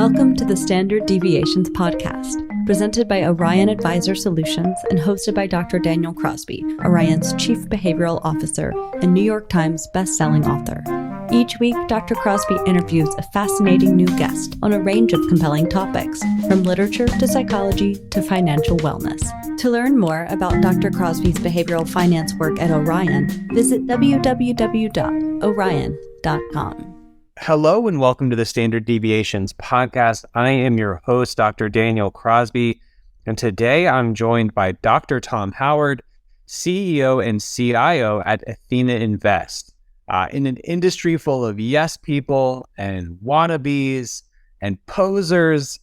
Welcome to the Standard Deviations podcast, presented by Orion Advisor Solutions and hosted by Dr. Daniel Crosby, Orion's Chief Behavioral Officer and New York Times best-selling author. Each week, Dr. Crosby interviews a fascinating new guest on a range of compelling topics, from literature to psychology to financial wellness. To learn more about Dr. Crosby's behavioral finance work at Orion, visit www.orion.com. Hello and welcome to the Standard Deviations podcast. I am your host, Dr. Daniel Crosby, and today I'm joined by Dr. Tom Howard, CEO and CIO at Athena Invest. In an industry full of yes people and wannabes and posers,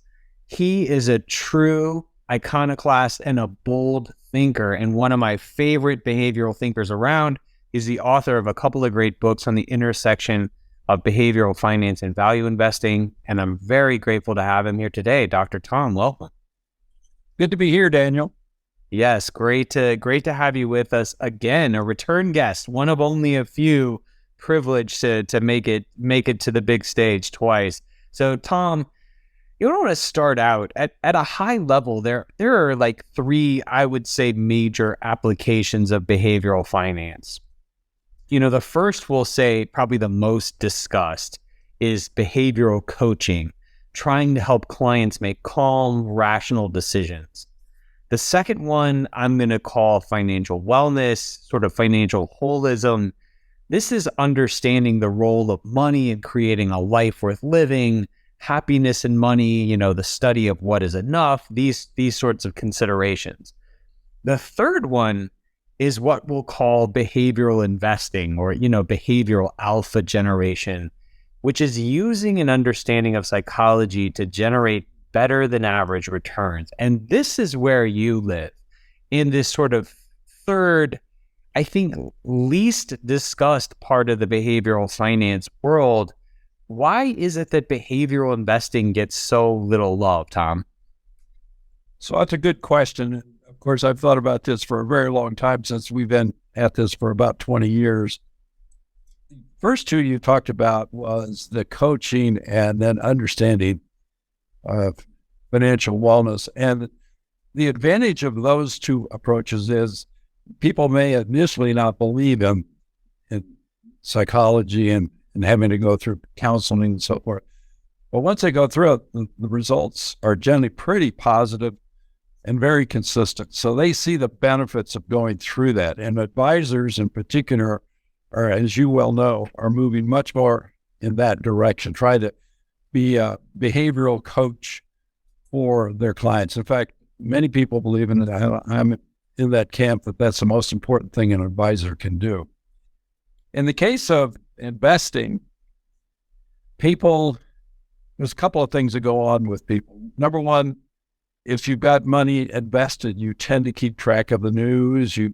he is a true iconoclast and a bold thinker, and one of my favorite behavioral thinkers around. He's the author of a couple of great books on the intersection of behavioral finance and value investing, and I'm very grateful to have him here today. Dr. Tom, welcome. Good to be here, Daniel. Yes, great to have you with us again, a return guest, one of only a few privileged to make it to the big stage twice. So, Tom, you want to start out at a high level. There are like three, I would say, major applications of behavioral finance. You know, the first, we'll say probably the most discussed, is behavioral coaching, trying to help clients make calm, rational decisions. The second one I'm going to call financial wellness, sort of financial holism. This is understanding the role of money in creating a life worth living, happiness and money, you know, the study of what is enough, these sorts of considerations. The third one is what we'll call behavioral investing, or, you know, behavioral alpha generation, which is using an understanding of psychology to generate better than average returns. And this is where you live, in this sort of third, I think, least discussed part of the behavioral finance world. Why is it that behavioral investing gets so little love, Tom? So that's a good question. Of course, I've thought about this for a very long time, since we've been at this for about 20 years. First two you talked about was the coaching and then understanding of financial wellness. And the advantage of those two approaches is people may initially not believe in psychology and having to go through counseling and so forth. But once they go through it, the results are generally pretty positive and very consistent. So they see the benefits of going through that. And advisors in particular are, as you well know, are moving much more in that direction, try to be a behavioral coach for their clients. In fact, many people believe in it. I'm in that camp that that's the most important thing an advisor can do. In the case of investing, there's a couple of things that go on with people. Number one, if you've got money invested, you tend to keep track of the news. You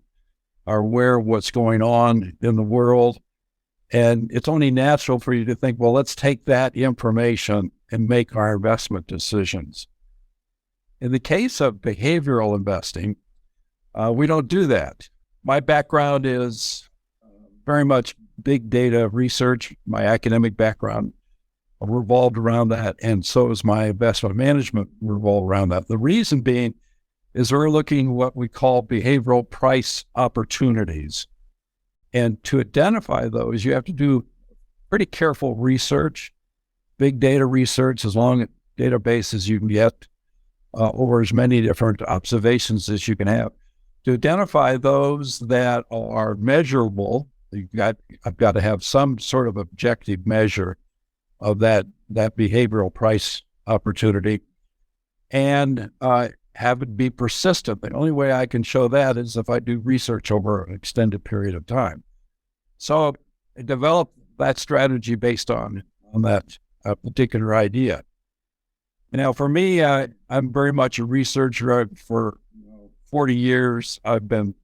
are aware of what's going on in the world. And it's only natural for you to think, well, let's take that information and make our investment decisions. In the case of behavioral investing, we don't do that. My background is very much big data research. My academic background revolved around that, and so is my investment management revolved around that. The reason being is we're looking at what we call behavioral price opportunities. And to identify those, you have to do pretty careful research, big data research, as long a database as you can get, over as many different observations as you can have. To identify those that are measurable, I've got to have some sort of objective measure of that behavioral price opportunity, and have it be persistent. The only way I can show that is if I do research over an extended period of time. So I developed that strategy based on that particular idea. Now, for me, I'm very much a researcher. For 40 years, I've been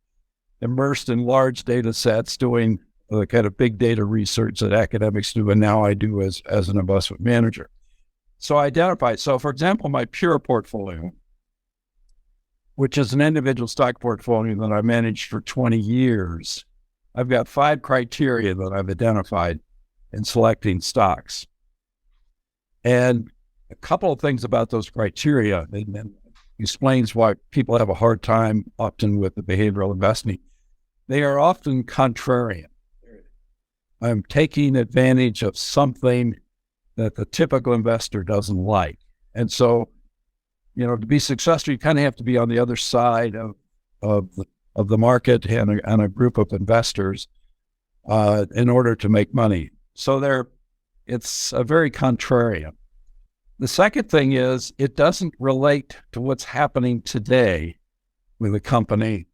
immersed in large data sets, doing the kind of big data research that academics do, and now I do as an investment manager. So I identify. So, for example, my pure portfolio, which is an individual stock portfolio that I managed for 20 years, I've got 5 criteria that I've identified in selecting stocks. And a couple of things about those criteria, and explains why people have a hard time often with the behavioral investing. They are often contrarian. I'm taking advantage of something that the typical investor doesn't like. And so, to be successful, you kind of have to be on the other side of the market and a group of investors in order to make money. So it's a very contrarian. The second thing is it doesn't relate to what's happening today with a company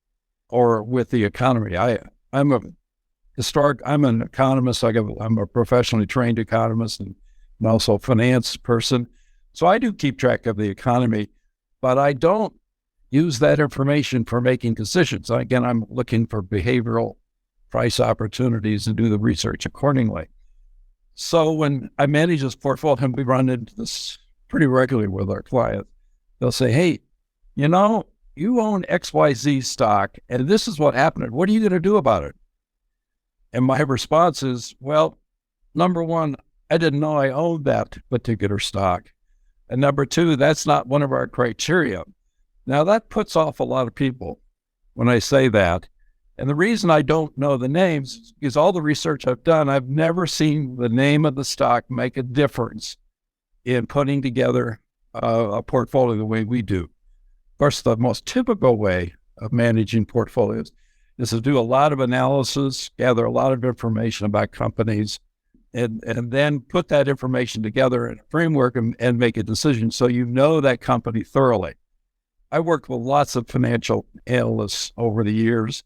or with the economy. I'm an economist. I'm a professionally trained economist and also a finance person. So I do keep track of the economy, but I don't use that information for making decisions. Again, I'm looking for behavioral price opportunities and do the research accordingly. So when I manage this portfolio, and we run into this pretty regularly with our clients, they'll say, hey, you own XYZ stock, and this is what happened. What are you going to do about it? And my response is, well, number one, I didn't know I owned that particular stock. And number two, that's not one of our criteria. Now, that puts off a lot of people when I say that. And the reason I don't know the names is all the research I've done, I've never seen the name of the stock make a difference in putting together a portfolio the way we do. Of course, the most typical way of managing portfolios is to do a lot of analysis, gather a lot of information about companies, and then put that information together in a framework and make a decision so you know that company thoroughly. I worked with lots of financial analysts over the years,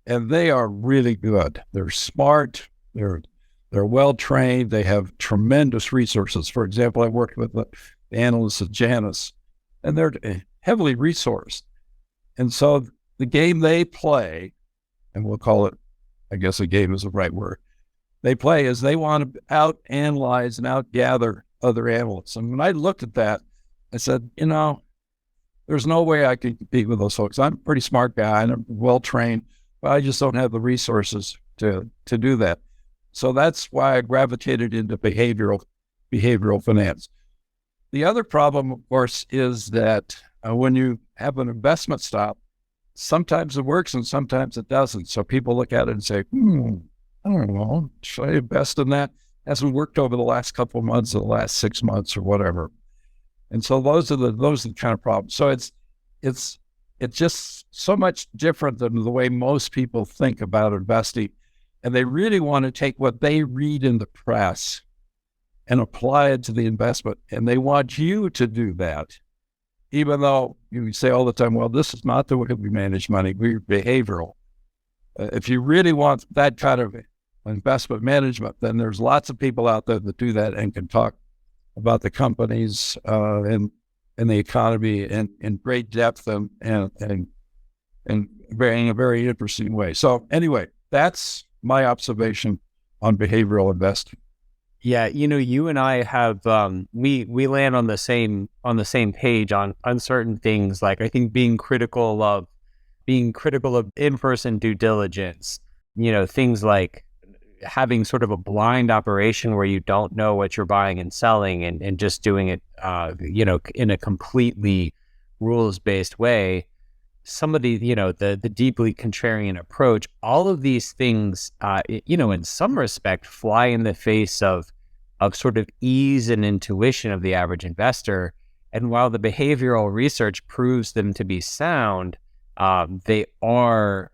and they are really good. They're smart. They're well-trained. They have tremendous resources. For example, I worked with the analysts at Janus, and they're heavily resourced. And so the game they play, and we'll call it, I guess a game is the right word, they play is they want to out-analyze and out-gather other analysts. And when I looked at that, I said, there's no way I can compete with those folks. I'm a pretty smart guy and I'm well-trained, but I just don't have the resources to do that. So that's why I gravitated into behavioral finance. The other problem, of course, is that when you have an investment stop, sometimes it works and sometimes it doesn't. So people look at it and say, I don't know, should I invest in that? Hasn't worked over the last couple of months or the last 6 months or whatever. And so those are the kind of problems. So it's just so much different than the way most people think about investing. And they really want to take what they read in the press and apply it to the investment. And they want you to do that, even though you say all the time, well, this is not the way we manage money. We're behavioral. If you really want that kind of investment management, then there's lots of people out there that do that and can talk about the companies and the economy in great depth and in a very interesting way. So anyway, that's my observation on behavioral investing. Yeah, you and I have we land on the same page on certain things. Like I think being critical of in-person due diligence. Things like having sort of a blind operation where you don't know what you're buying and selling and just doing it, in a completely rules-based way. Some of the, the deeply contrarian approach, all of these things, in some respect fly in the face of sort of ease and intuition of the average investor. And while the behavioral research proves them to be sound, they are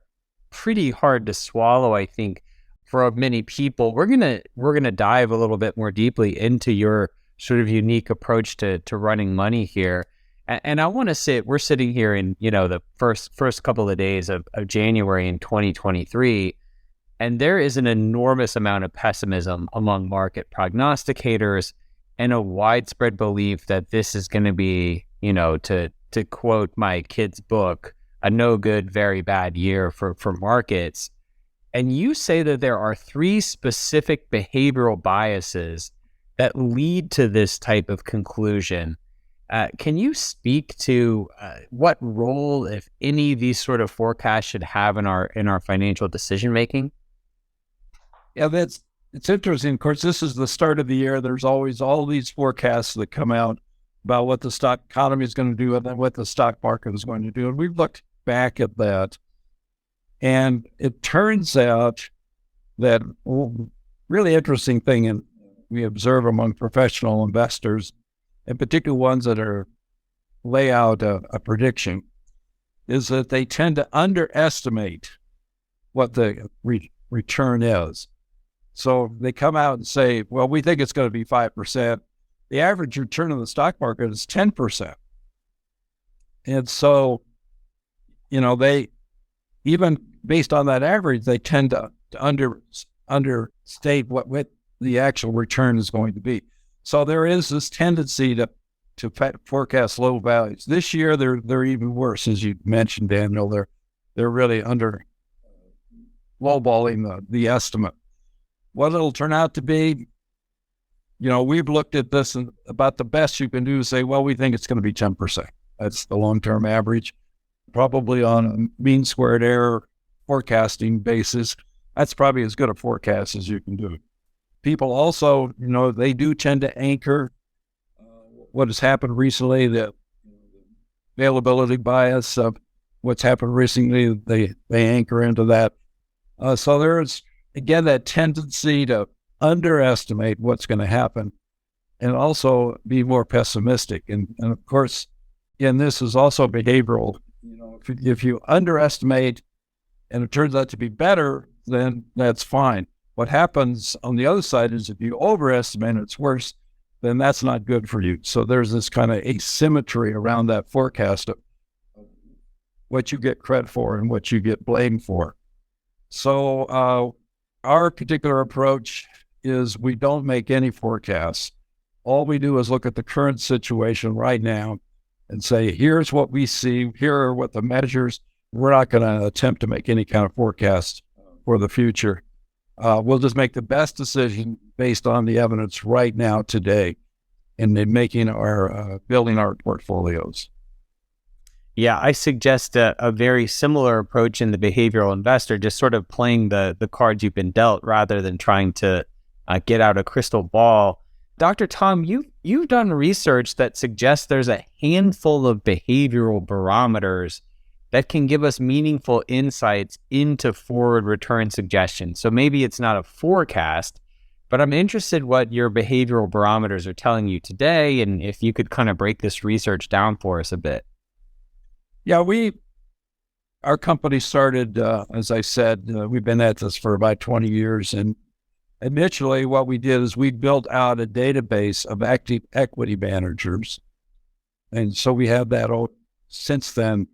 pretty hard to swallow, I think, for many people. We're gonna dive a little bit more deeply into your sort of unique approach to running money here. And I want to say we're sitting here in, the first couple of days of January in 2023, and there is an enormous amount of pessimism among market prognosticators and a widespread belief that this is going to be, to quote my kid's book, a no good, very bad year for markets. And you say that there are 3 specific behavioral biases that lead to this type of conclusion. Can you speak to what role, if any, these sort of forecasts should have in our financial decision making? Yeah, it's interesting. Of course, this is the start of the year. There's always all these forecasts that come out about what the stock economy is going to do and then what the stock market is going to do. And we've looked back at that. And it turns out that really interesting thing, and we observe among professional investors, in particular ones that lay out a prediction, is that they tend to underestimate what the return is. So they come out and say, well, we think it's going to be 5%. The average return on the stock market is 10%. And so, they, even based on that average, they tend to understate what the actual return is going to be. So there is this tendency to forecast low values. This year, they're even worse, as you mentioned, Daniel. They're really lowballing the estimate. What it'll turn out to be, we've looked at this, and about the best you can do is say, well, we think it's going to be 10%. That's the long-term average. Probably on a mean squared error forecasting basis, that's probably as good a forecast as you can do. People also, they do tend to anchor what has happened recently, the availability bias of what's happened recently, they anchor into that. So there's, again, that tendency to underestimate what's going to happen and also be more pessimistic. And of course, again, this is also behavioral. If you underestimate and it turns out to be better, then that's fine. What happens on the other side is if you overestimate and it's worse, then that's not good for you. So there's this kind of asymmetry around that forecast of what you get credit for and what you get blamed for. So our particular approach is we don't make any forecasts. All we do is look at the current situation right now and say, here's what we see, here are what the measures. We're not going to attempt to make any kind of forecast for the future. We'll just make the best decision based on the evidence right now, today, and in making building our portfolios. Yeah, I suggest a very similar approach in the behavioral investor, just sort of playing the cards you've been dealt rather than trying to get out a crystal ball. Dr. Tom, you've done research that suggests there's a handful of behavioral barometers that can give us meaningful insights into forward return suggestions. So maybe it's not a forecast, but I'm interested what your behavioral barometers are telling you today, and if you could kind of break this research down for us a bit. Yeah, our company started, as I said, we've been at this for about 20 years. And initially what we did is we built out a database of active equity managers. And so we have that since then,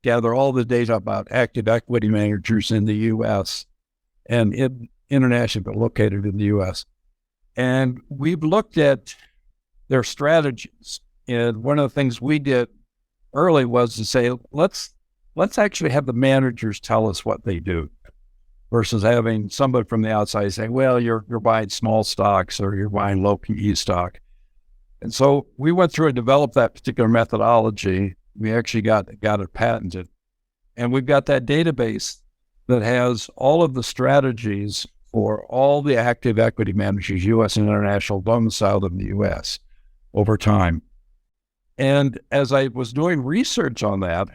gather all the data about active equity managers in the U.S. and internationally, but located in the U.S. And we've looked at their strategies. And one of the things we did early was to say, let's actually have the managers tell us what they do versus having somebody from the outside say, well, you're buying small stocks or you're buying low PE stock. And so we went through and developed that particular methodology. We actually got it patented. And we've got that database that has all of the strategies for all the active equity managers, U.S. and international, domiciled in the U.S. over time. And as I was doing research on that,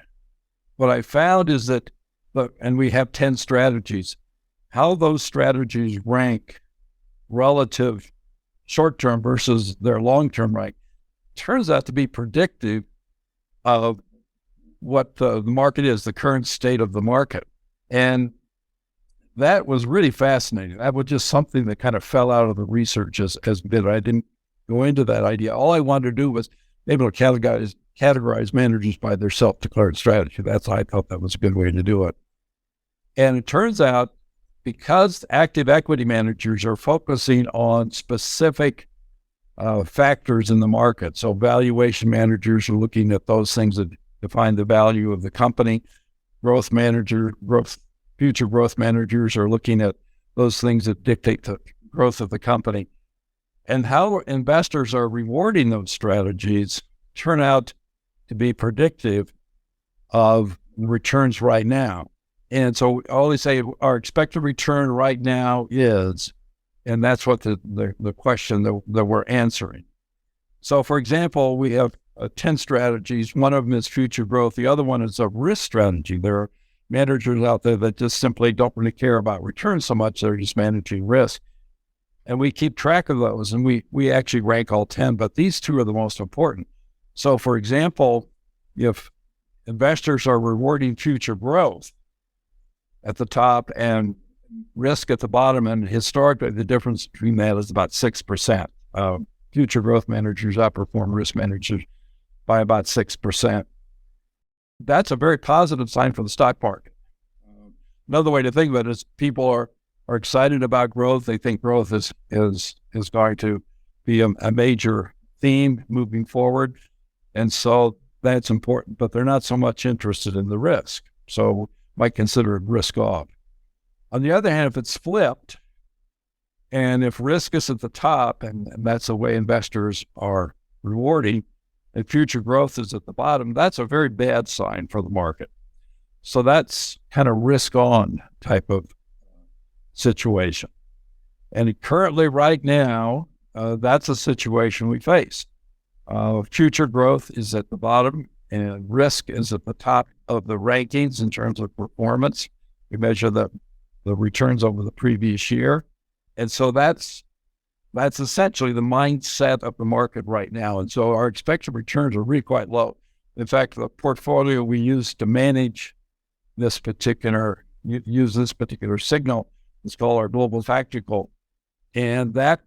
what I found is that, and we have 10 strategies, how those strategies rank relative short-term versus their long-term rank turns out to be predictive of what the market is, the current state of the market. And that was really fascinating. That was just something that kind of fell out of the research as bit. I didn't go into that idea. All I wanted to do was able to categorize managers by their self-declared strategy. I thought that was a good way to do it. And it turns out, because active equity managers are focusing on specific factors in the market, so valuation managers are looking at those things that define the value of the company. Future growth managers are looking at those things that dictate the growth of the company. And how investors are rewarding those strategies turn out to be predictive of returns right now. And so all they say, our expected return right now is, and that's what the question that we're answering. So, for example, we have 10 strategies. One of them is future growth. The other one is a risk strategy. There are managers out there that just simply don't really care about return so much. They're just managing risk. And we keep track of those, and we actually rank all 10, but these two are the most important. So, for example, if investors are rewarding future growth at the top and risk at the bottom, and historically the difference between that is about 6%. Future growth managers outperform risk managers by about 6%. That's a very positive sign for the stock market. Another way to think of it is people are excited about growth. They think growth is going to be a major theme moving forward. And so that's important, but they're not so much interested in the risk. So might consider it risk off. On the other hand, if it's flipped, and if risk is at the top, and that's the way investors are rewarding, and future growth is at the bottom, that's a very bad sign for the market. So that's kind of risk on type of situation. And currently right now, that's a situation we face. Future growth is at the bottom and risk is at the top of the rankings in terms of performance. We measure the returns over the previous year. And so that's essentially the mindset of the market right now. And so our expected returns are really quite low. In fact, the portfolio we use to manage this particular signal is called our global tactical. And that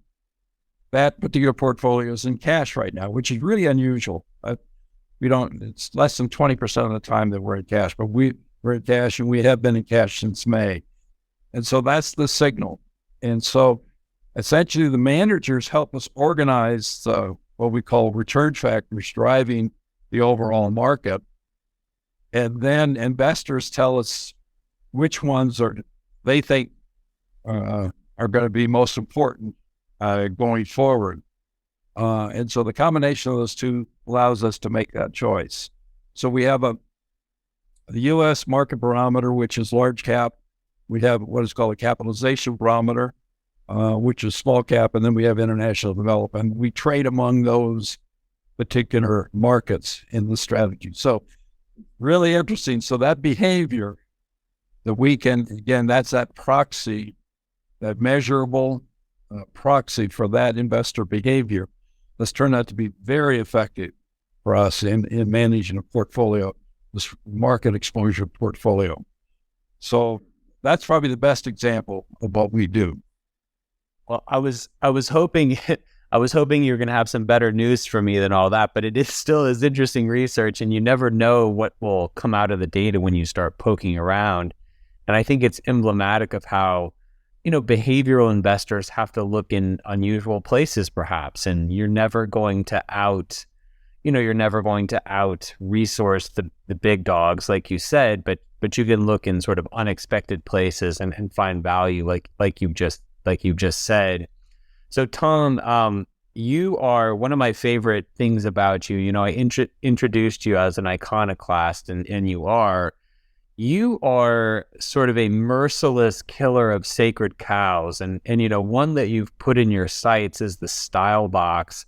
particular portfolio is in cash right now, which is really unusual. It's less than 20% of the time that we're in cash, but we're in cash and we have been in cash since May. And so that's the signal. And so essentially the managers help us organize what we call return factors driving the overall market. And then investors tell us which ones they think are going to be most important going forward. And so the combination of those two allows us to make that choice. So we have the U.S. market barometer, which is large cap. We have what is called a capitalization barometer, which is small cap, and then we have international development. We trade among those particular markets in the strategy. So really interesting. So that behavior that we can, again, that's that proxy, that measurable proxy for that investor behavior that's turned out to be very effective for us in managing a portfolio, this market exposure portfolio. So that's probably the best example of what we do. Well, I was hoping you were going to have some better news for me than all that, but it still is interesting research, and you never know what will come out of the data when you start poking around. And I think it's emblematic of how, behavioral investors have to look in unusual places, perhaps, and you're never going to out resource the big dogs, like you said, but you can look in sort of unexpected places and find value, like you've just said. So Tom, you are one of my favorite things about you. I introduced you as an iconoclast, and you are sort of a merciless killer of sacred cows. And one that you've put in your sights is the style box.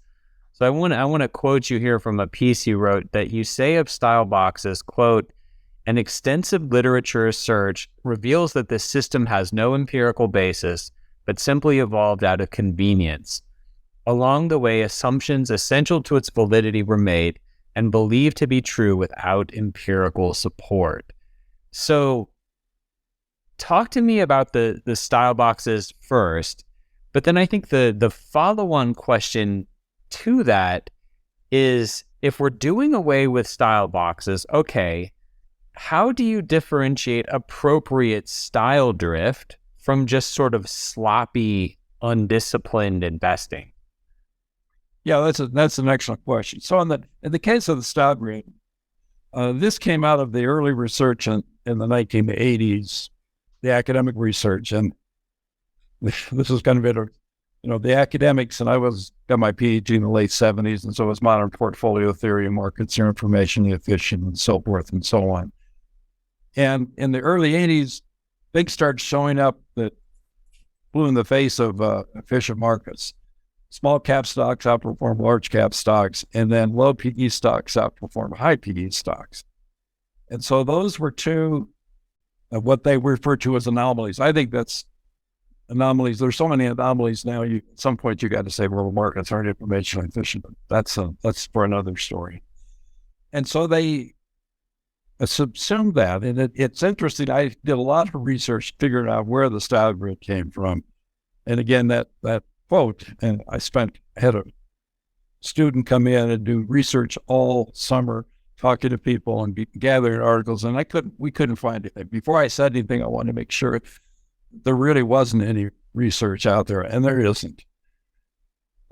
So I want to quote you here from a piece you wrote that you say of style boxes, quote, "An extensive literature search reveals that this system has no empirical basis, but simply evolved out of convenience. Along the way, assumptions essential to its validity were made and believed to be true without empirical support." So talk to me about the style boxes first, but then I think the follow-on question to that is, if we're doing away with style boxes, okay, how do you differentiate appropriate style drift from just sort of sloppy, undisciplined investing? Yeah, that's an excellent question. So in the case of the style grid, this came out of the early research in the 1980s, the academic research, and this is kind of it. The academics, and I got my PhD in the late 70s, and so it was modern portfolio theory and markets and information efficient and so forth and so on. And in the early 80s, things started showing up that blew in the face of efficient markets. small cap stocks outperform large cap stocks, and then low PE stocks outperform high PE stocks. And so those were two of what they refer to as anomalies. I think that's anomalies. There's so many anomalies now. At some point you got to say, well, markets aren't information efficient. That's for another story. And so they subsumed that. And it's interesting. I did a lot of research figuring out where the style grid came from. And again, that quote, and I had a student come in and do research all summer, talking to people and gathering articles, and we couldn't find anything. Before I said anything, I wanted to make sure there really wasn't any research out there, and there isn't.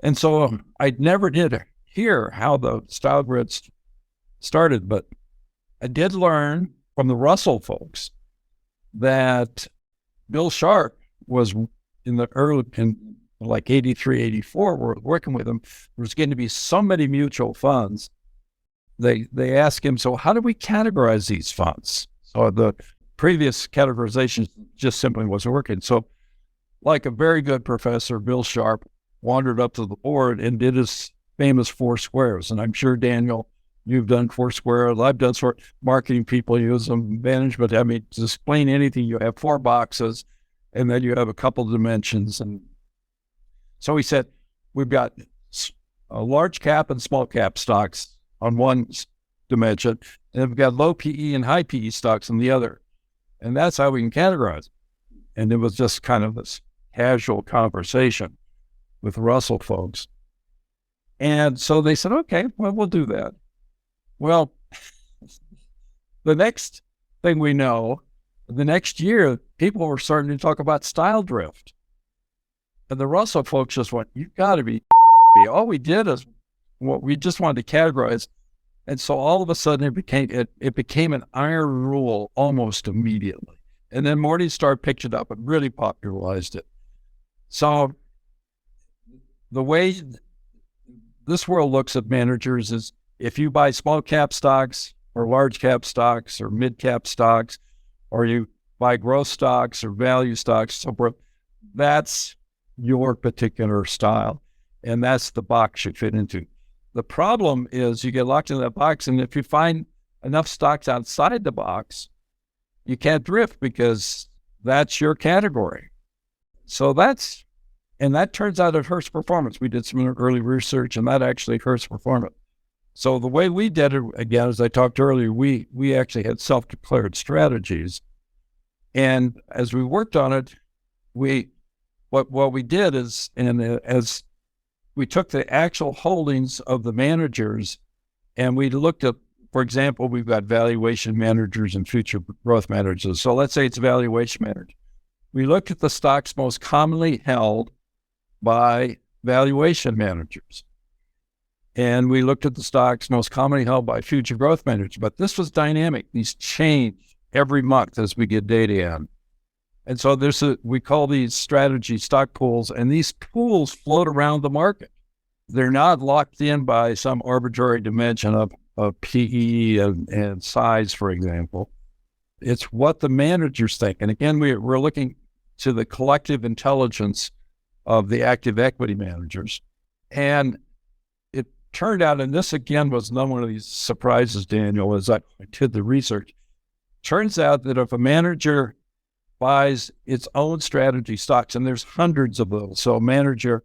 And so I never did hear how the style grids started, but I did learn from the Russell folks that Bill Sharp was in like 83, 84, we're working with him. There was going to be so many mutual funds. They asked him, so how do we categorize these funds? So the previous categorization just simply wasn't working. So like a very good professor, Bill Sharp wandered up to the board and did his famous 4 squares. And I'm sure, Daniel, you've done 4 squares. I've done marketing people use them, management. I mean, to explain anything, you have 4 boxes and then you have a couple of dimensions. And so he said, we've got a large cap and small cap stocks on one dimension, and we've got low PE and high PE stocks on the other. And that's how we can categorize it. And it was just kind of this casual conversation with Russell folks. And so they said, okay, well, we'll do that. Well, the next thing we know, the next year, people were starting to talk about style drift. And the Russell folks just went, you've got to be all we did is what we just wanted to categorize. And so all of a sudden it became an iron rule almost immediately. And then Morningstar picked it up and really popularized it. So the way this world looks at managers is if you buy small cap stocks or large cap stocks or mid cap stocks, or you buy growth stocks or value stocks, so forth, that's your particular style. And that's the box you fit into. The problem is you get locked in that box, and if you find enough stocks outside the box, you can't drift because that's your category. So that turns out it hurts performance. We did some early research, and that actually hurts performance. So the way we did it, again, as I talked earlier, we actually had self-declared strategies. And as we worked on it, what we did is, as we took the actual holdings of the managers and we looked at, for example, we've got valuation managers and future growth managers. So let's say it's a valuation manager. We looked at the stocks most commonly held by valuation managers. And we looked at the stocks most commonly held by future growth managers. But this was dynamic. These change every month as we get data in. And so we call these strategy stock pools, and these pools float around the market. They're not locked in by some arbitrary dimension of PE and size, for example. It's what the managers think. And again, we're looking to the collective intelligence of the active equity managers. And it turned out, and this again was not one of these surprises, Daniel, as I did the research. Turns out that if a manager buys its own strategy stocks, and there's hundreds of those. So a manager,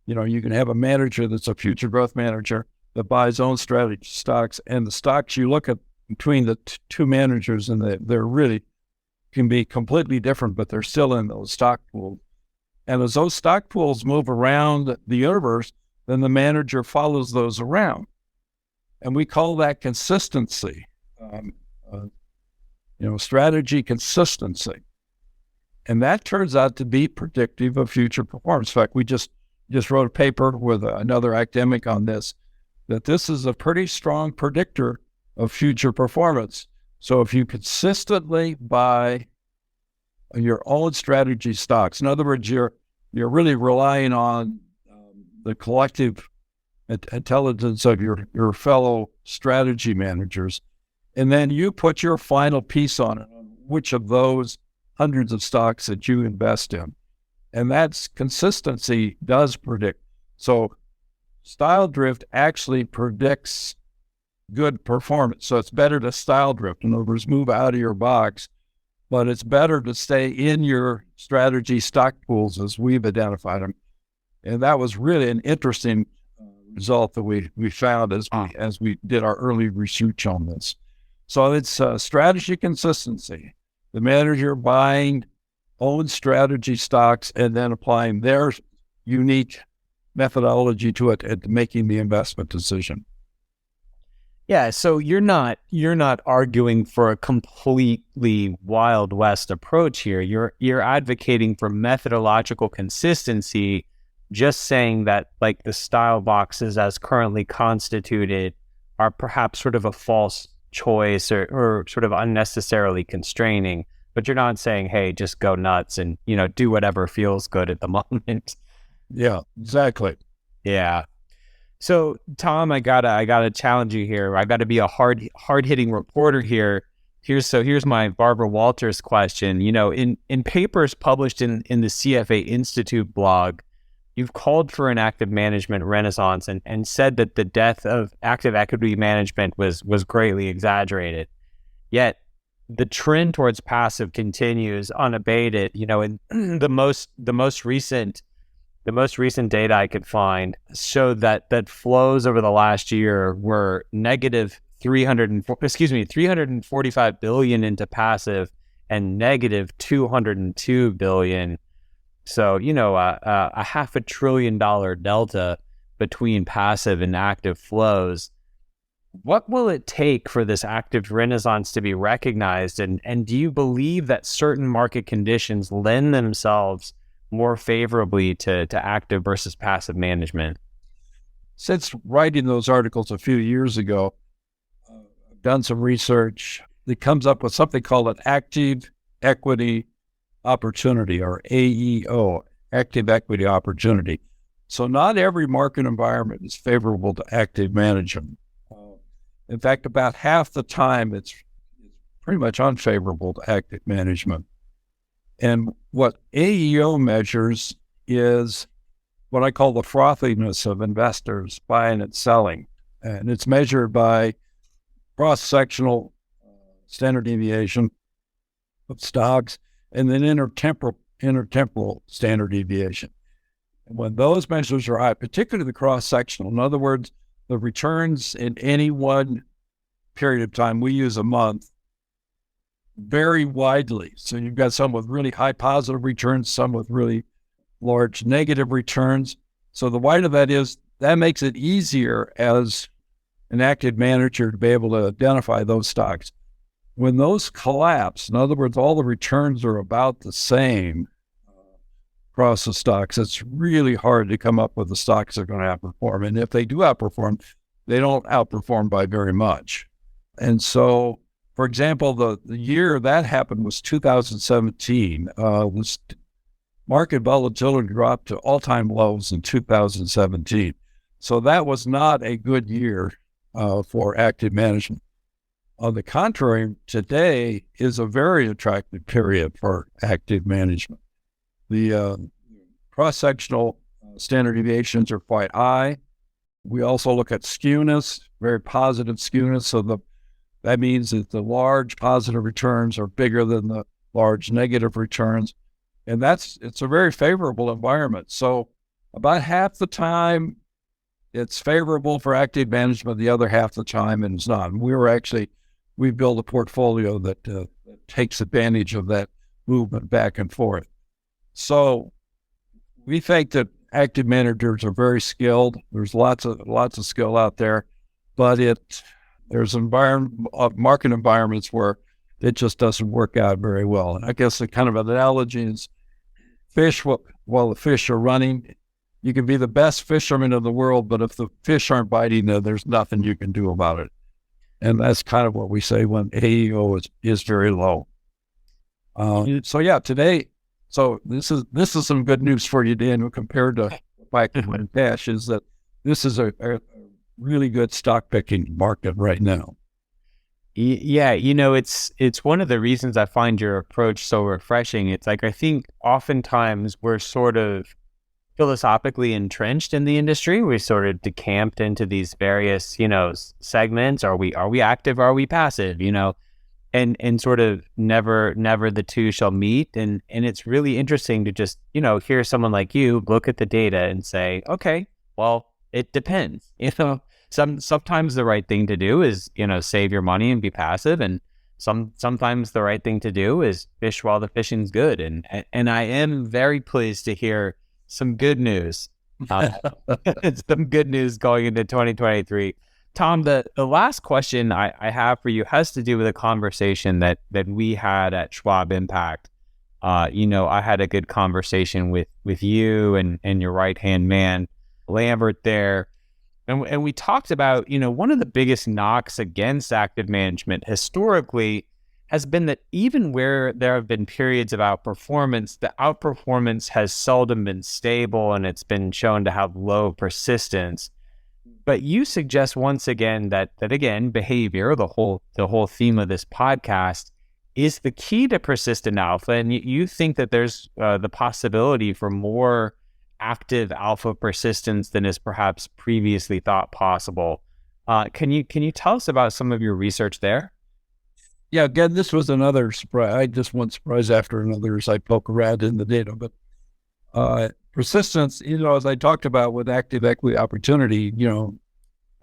you can have a manager that's a future growth manager that buys own strategy stocks, and the stocks you look at between the two managers, and they're really can be completely different, but they're still in those stock pools. And as those stock pools move around the universe, then the manager follows those around. And we call that consistency, strategy consistency. And that turns out to be predictive of future performance. In fact, we just wrote a paper with another academic on this, that this is a pretty strong predictor of future performance. So if you consistently buy your own strategy stocks, in other words, you're really relying on the collective intelligence of your fellow strategy managers, and then you put your final piece on it, on which of those hundreds of stocks that you invest in. And that's consistency does predict. So style drift actually predicts good performance. So it's better to style drift. In other words, move out of your box, but it's better to stay in your strategy stock pools as we've identified them. And that was really an interesting result that we found as we did our early research on this. So it's strategy consistency. The manager buying own strategy stocks and then applying their unique methodology to it and making the investment decision. Yeah, so you're not arguing for a completely Wild West approach here. You're advocating for methodological consistency, just saying that like the style boxes as currently constituted are perhaps sort of a false choice or sort of unnecessarily constraining. But you're not saying, hey, just go nuts and, do whatever feels good at the moment. Yeah, exactly. Yeah. So, Tom, I gotta challenge you here. I gotta be a hard-hitting reporter here. Here's my Barbara Walters question. In papers published in the CFA Institute blog, you've called for an active management renaissance and said that the death of active equity management was greatly exaggerated. Yet the trend towards passive continues unabated. In the most recent data I could find showed that flows over the last year were negative 345 billion into passive and negative 202 billion. So, a $500 billion delta between passive and active flows. What will it take for this active renaissance to be recognized? And do you believe that certain market conditions lend themselves more favorably to active versus passive management? Since writing those articles a few years ago, I've done some research that comes up with something called an active equity opportunity, or AEO, active equity opportunity. So not every market environment is favorable to active management. In fact, about half the time it's pretty much unfavorable to active management. And what AEO measures is what I call the frothiness of investors buying and selling. And it's measured by cross-sectional standard deviation of stocks and then intertemporal standard deviation. And when those measures are high, particularly the cross-sectional, in other words, the returns in any one period of time, we use a month, vary widely. So you've got some with really high positive returns, some with really large negative returns. So the wider that is, that makes it easier as an active manager to be able to identify those stocks. When those collapse, in other words, all the returns are about the same across the stocks, it's really hard to come up with the stocks that are going to outperform. And if they do outperform, they don't outperform by very much. And so, for example, the year that happened was 2017. Market volatility dropped to all-time lows in 2017. So that was not a good year for active management. On the contrary, today is a very attractive period for active management. The cross-sectional standard deviations are quite high. We also look at skewness, very positive skewness. So that means that the large positive returns are bigger than the large negative returns. And it's a very favorable environment. So about half the time it's favorable for active management, the other half the time it's not. And we built a portfolio that takes advantage of that movement back and forth. So we think that active managers are very skilled. There's lots of skill out there, but there's market environments where it just doesn't work out very well. And I guess the kind of analogy is fish, while the fish are running, you can be the best fisherman in the world, but if the fish aren't biting, there's nothing you can do about it. And that's kind of what we say when AEO is very low. Today, this is some good news for you, Daniel, compared to back when cash is that this is a really good stock picking market right now. Yeah, it's one of the reasons I find your approach so refreshing. It's like, I think oftentimes we're sort of philosophically entrenched in the industry. We sort of decamped into these various, segments. Are we active? Are we passive? And sort of never the two shall meet. And it's really interesting to just, hear someone like you look at the data and say, okay, well, it depends. Sometimes the right thing to do is, save your money and be passive. And sometimes the right thing to do is fish while the fishing's good. And I am very pleased to hear some good news. Some good news going into 2023. Tom, the last question I have for you has to do with a conversation that we had at Schwab Impact. I had a good conversation with you and your right-hand man, Lambert, there. And we talked about, one of the biggest knocks against active management historically has been that even where there have been periods of outperformance, the outperformance has seldom been stable and it's been shown to have low persistence. But you suggest once again that again, behavior, the whole theme of this podcast, is the key to persistent alpha. And you think that there's the possibility for more active alpha persistence than is perhaps previously thought possible. Can you tell us about some of your research there? Yeah, again, this was another surprise. I just one surprise after another as I poke around in the data. But persistence, as I talked about with active equity opportunity,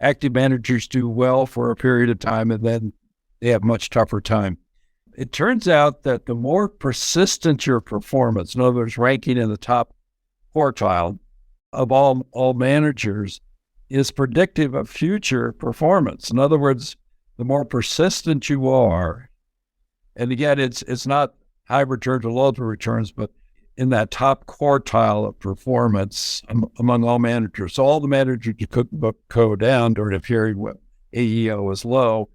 active managers do well for a period of time and then they have much tougher time. It turns out that the more persistent your performance, in other words, ranking in the top quartile of all managers, is predictive of future performance. In other words, the more persistent you are, and again, it's not high returns or low returns, but in that top quartile of performance among all managers. So all the managers you could go down during a period when AEO was low,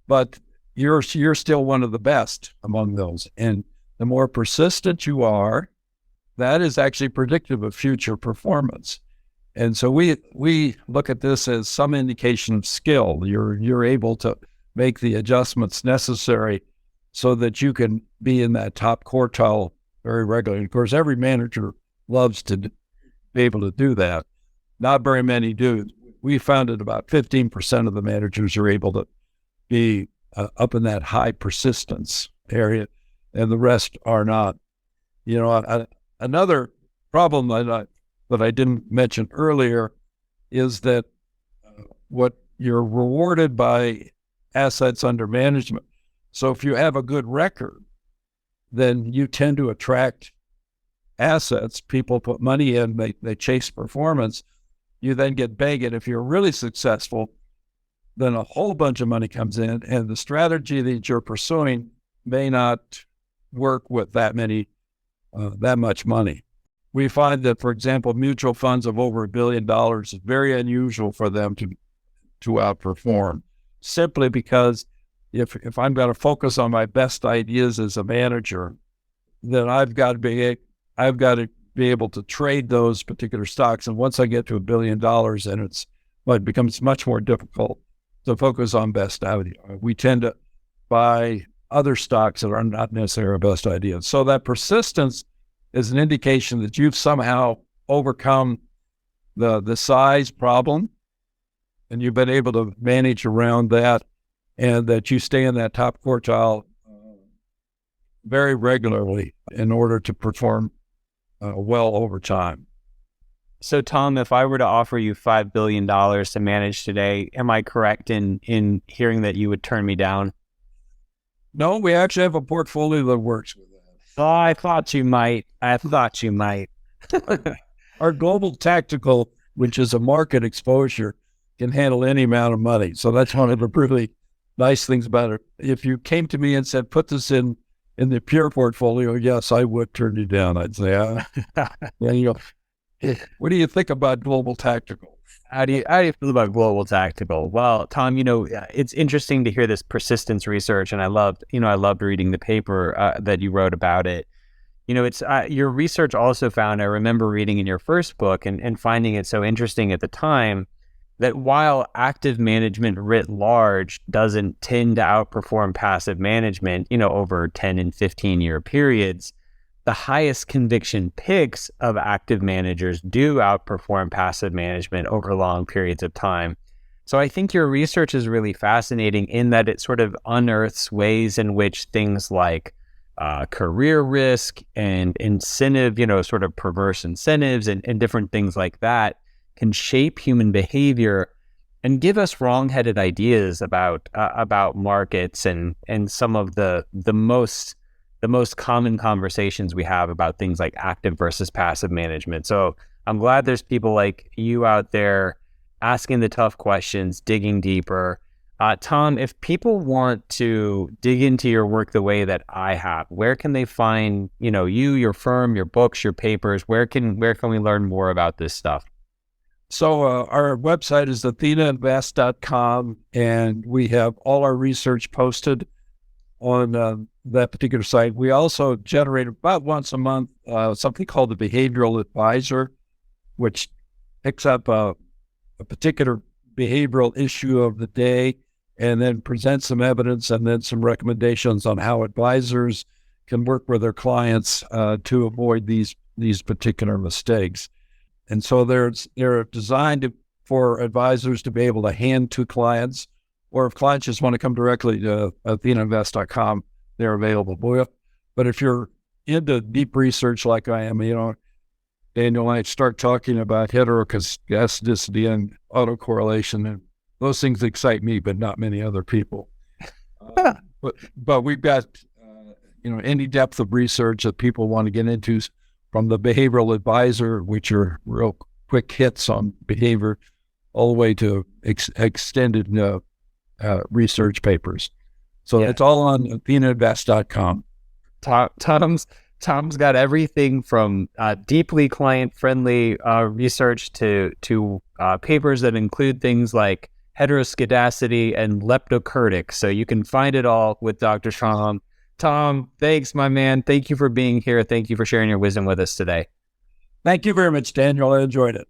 but you're still one of the best among those. And the more persistent you are, that is actually predictive of future performance. And so we look at this as some indication of skill. You're able to make the adjustments necessary so that you can be in that top quartile very regularly. Of course, every manager loves to be able to do that. Not very many do. We found that about 15% of the managers are able to be up in that high persistence area, and the rest are not. Another problem that I didn't mention earlier is that what you're rewarded by assets under management. So if you have a good record, then you tend to attract assets. People put money in, they chase performance. You then get big, and if you're really successful, then a whole bunch of money comes in, and the strategy that you're pursuing may not work with that much money. We find that, for example, mutual funds of over $1 billion is very unusual for them to outperform, simply because if I'm going to focus on my best ideas as a manager, then I've got to be able to trade those particular stocks. And once I get to $1 billion, then it becomes much more difficult to focus on best idea. We tend to buy other stocks that are not necessarily our best ideas. So that persistence is an indication that you've somehow overcome the size problem, and you've been able to manage around that, and that you stay in that top quartile very regularly in order to perform well over time. So, Tom, if I were to offer you $5 billion to manage today, am I correct in hearing that you would turn me down? No, we actually have a portfolio that works with that. Oh, I thought you might. Our global tactical, which is a market exposure, can handle any amount of money. So that's one of the really nice things about it. If you came to me and said, put this in the pure portfolio, yes, I would turn you down. I'd say, what do you think about global tactical? How do you feel about global tactical? Well, Tom, it's interesting to hear this persistence research, and I loved reading the paper that you wrote about it. It's your research also found, I remember reading in your first book and finding it so interesting at the time, that while active management writ large doesn't tend to outperform passive management, over 10 and 15 year periods, the highest conviction picks of active managers do outperform passive management over long periods of time. So I think your research is really fascinating in that it sort of unearths ways in which things like career risk and incentive, sort of perverse incentives and different things like that can shape human behavior and give us wrong-headed ideas about markets and some of the most common conversations we have about things like active versus passive management. So I'm glad there's people like you out there asking the tough questions, digging deeper. Tom, if people want to dig into your work the way that I have, where can they find, you, your firm, your books, your papers? Where can we learn more about this stuff? So our website is athenainvest.com, and we have all our research posted on that particular site. We also generate about once a month something called the Behavioral Advisor, which picks up a particular behavioral issue of the day and then presents some evidence and then some recommendations on how advisors can work with their clients to avoid these particular mistakes. And so they're designed for advisors to be able to hand to clients, or if clients just want to come directly to athenainvest.com, they're available. But if you're into deep research like I am, Daniel and I start talking about heteroscedasticity and autocorrelation, and those things excite me, but not many other people. But we've got, any depth of research that people want to get into, from the Behavioral Advisor, which are real quick hits on behavior, all the way to extended research papers. So It's all on athenainvest.com. Tom's got everything from deeply client-friendly research to papers that include things like heteroscedasticity and leptokurtic. So you can find it all with Dr. Tom. Tom, thanks, my man. Thank you for being here. Thank you for sharing your wisdom with us today. Thank you very much, Daniel. I enjoyed it.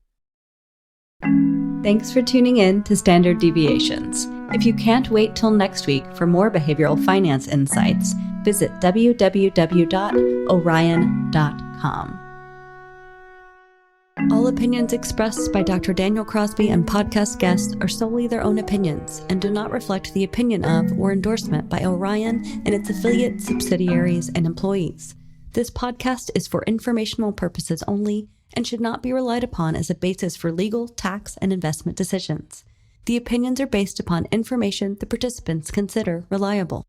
Thanks for tuning in to Standard Deviations. If you can't wait till next week for more behavioral finance insights, visit www.orion.com. All opinions expressed by Dr. Daniel Crosby and podcast guests are solely their own opinions and do not reflect the opinion of or endorsement by Orion and its affiliates, subsidiaries, and employees. This podcast is for informational purposes only and should not be relied upon as a basis for legal, tax, and investment decisions. The opinions are based upon information the participants consider reliable.